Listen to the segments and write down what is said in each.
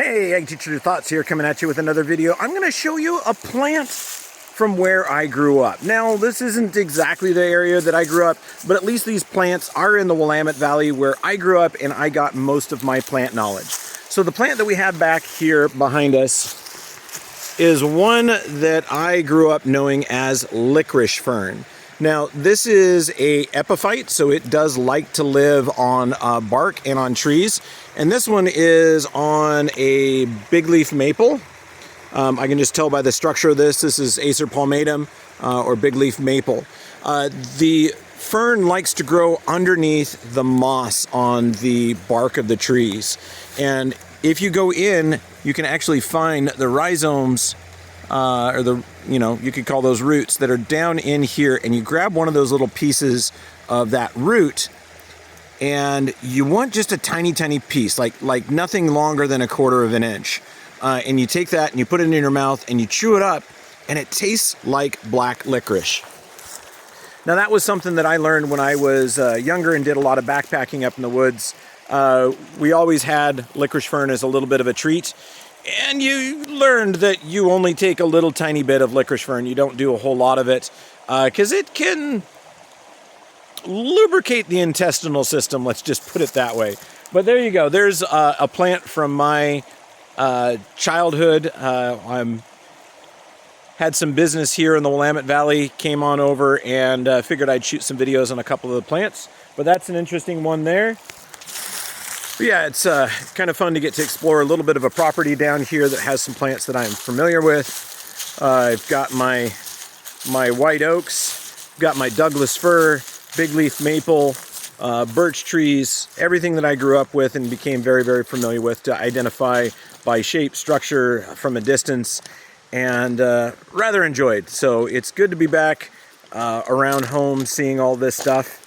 Hey, Ag Teacher Thoughts here, coming at you with another video. I'm going to show you a plant from where I grew up. Now, this isn't exactly the area that I grew up, but at least these plants are in the Willamette Valley where I grew up and I got most of my plant knowledge. So the plant that we have back here behind us is one that I grew up knowing as licorice fern. Now, this is a epiphyte, so it does like to live on bark and on trees. And this one is on a big leaf maple. I can just tell by the structure of this. This is Acer palmatum or big leaf maple. The fern likes to grow underneath the moss on the bark of the trees. And if you go in, you can actually find the rhizomes or you could call those roots that are down in here, and you grab one of those little pieces of that root, and you want just a tiny piece, like nothing longer than 1/4 of an inch. And you take that and you put it in your mouth and you chew it up, and it tastes like black licorice. Now, that was something that I learned when I was younger and did a lot of backpacking up in the woods. We always had licorice fern as a little bit of a treat. And you learned that you only take a little tiny bit of licorice fern. You don't do a whole lot of it because it can lubricate the intestinal system. Let's just put it that way. But there you go. There's a plant from my childhood. Had some business here in the Willamette Valley, came on over and figured I'd shoot some videos on a couple of the plants. But that's an interesting one there. But yeah, it's kind of fun to get to explore a little bit of a property down here that has some plants that I'm familiar with. I've got my white oaks, got my Douglas fir, big leaf maple, birch trees, everything that I grew up with and became very familiar with to identify by shape, structure from a distance, and rather enjoyed. So it's good to be back around home seeing all this stuff.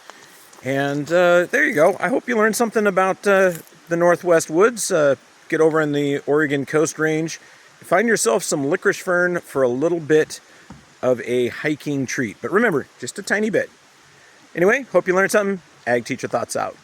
And there you go. I hope you learned something about the Northwest woods. Get over in the Oregon Coast Range. Find yourself some licorice fern for a little bit of a hiking treat. But remember, just a tiny bit. Anyway, hope you learned something. Ag Teacher Thoughts out.